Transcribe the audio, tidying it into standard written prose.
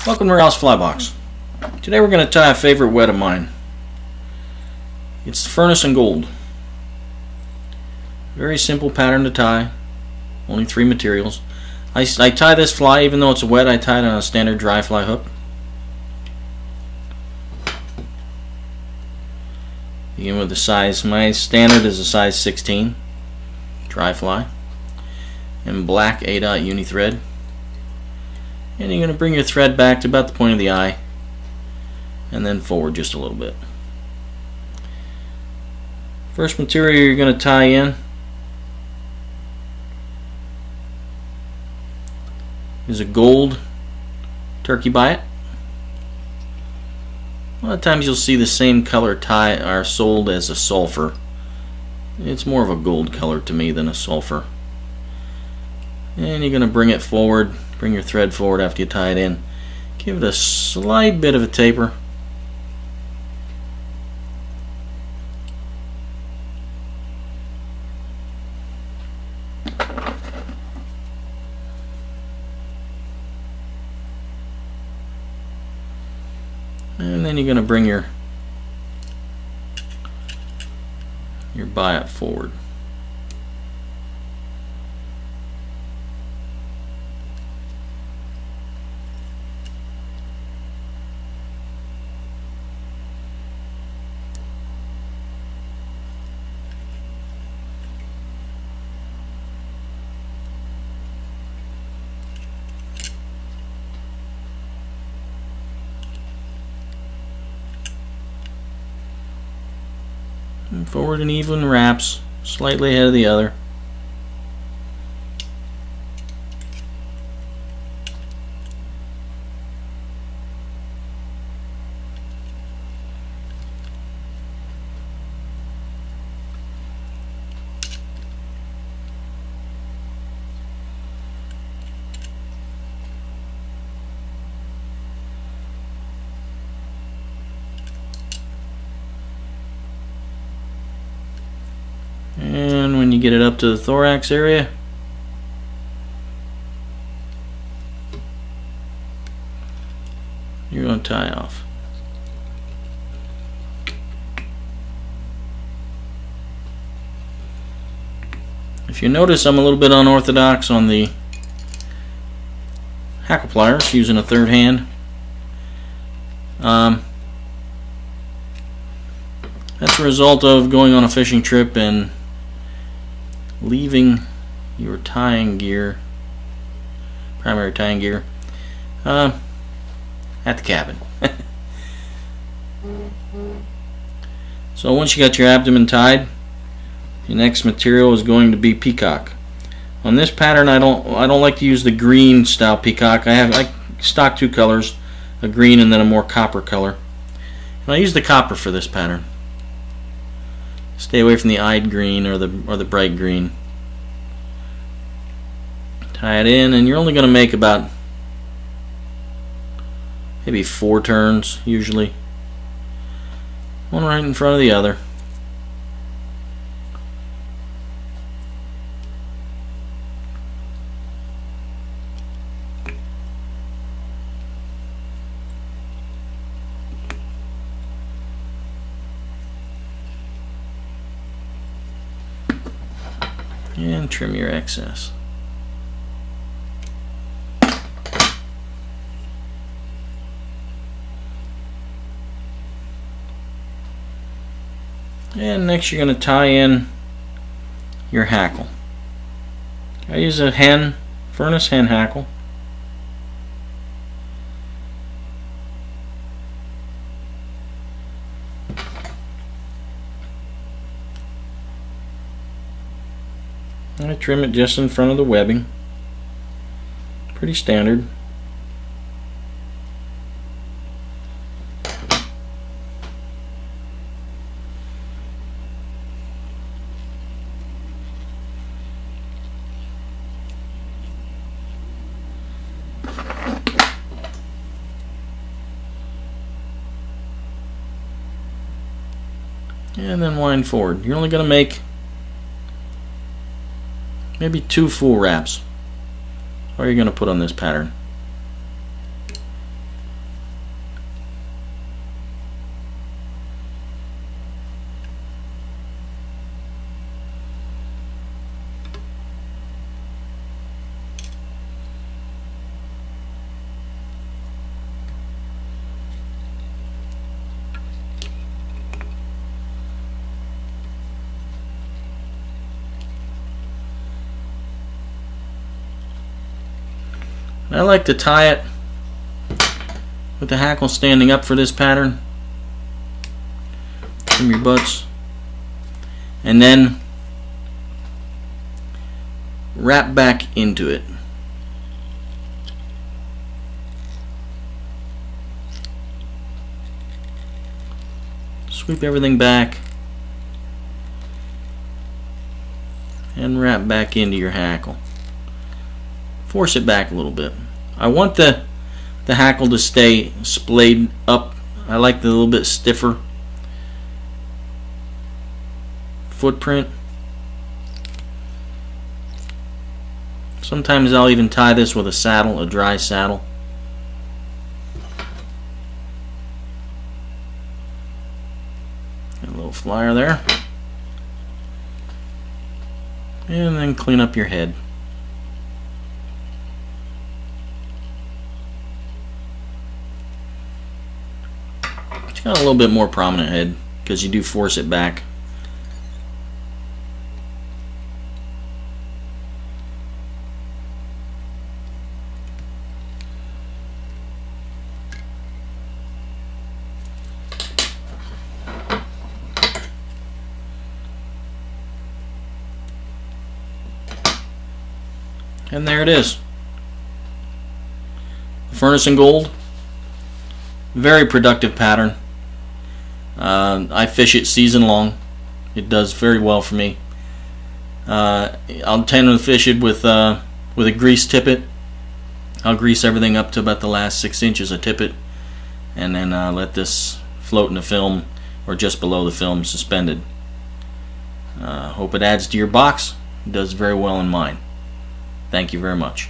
Welcome to Ralph's Flybox. Today we're going to tie a favorite wet of mine. It's the Furnace and Gold. Very simple pattern to tie. Only 3 materials. I tie this fly, even though it's wet, I tie it on a standard dry fly hook. Begin with the size. My standard is a size 16 dry fly and black A-dot uni thread. And you're going to bring your thread back to about the point of the eye and then forward just a little bit. First material you're going to tie in is a gold turkey biot. A lot of times you'll see the same color tie are sold as a sulfur. It's more of a gold color to me than a sulfur. And you're going to bring it forward, bring your thread forward after you tie it in. Give it a slight bit of a taper. And then you're going to bring your biot forward. And forward in even wraps, slightly ahead of the other. And when you get it up to the thorax area, you're going to tie off. If you notice, I'm a little bit unorthodox on the hackle pliers, using a third hand. That's a result of going on a fishing trip and leaving your tying gear, primary tying gear, at the cabin. So once you got your abdomen tied, your next material is going to be peacock. On this pattern, I don't like to use the green style peacock. I stock 2 colors, a green and then a more copper color. And I use the copper for this pattern. Stay away from the eyed green or the bright green. Tie it in, and you're only going to make about maybe 4 turns usually. One right in front of the other. And trim your excess. And next you're going to tie in your hackle. I use a furnace hen hackle. I trim it just in front of the webbing. Pretty standard. And then wind forward. You're only going to make maybe 2 full wraps. What are you going to put on this pattern? I like to tie it with the hackle standing up for this pattern. Trim your butts. And then wrap back into it. Sweep everything back and wrap back into your hackle. Force it back a little bit. I want the hackle to stay splayed up. I like the little bit stiffer footprint. Sometimes I'll even tie this with a saddle, a dry saddle. A little flyer there. And then clean up your head. It's got a little bit more prominent head because you do force it back. And there it is. Furnace and Gold. Very productive pattern. I fish it season long. It does very well for me. I'll tend to fish it with a grease tippet. I'll grease everything up to about the last 6 inches of tippet, and then let this float in the film or just below the film suspended. Hope it adds to your box. It does very well in mine. Thank you very much.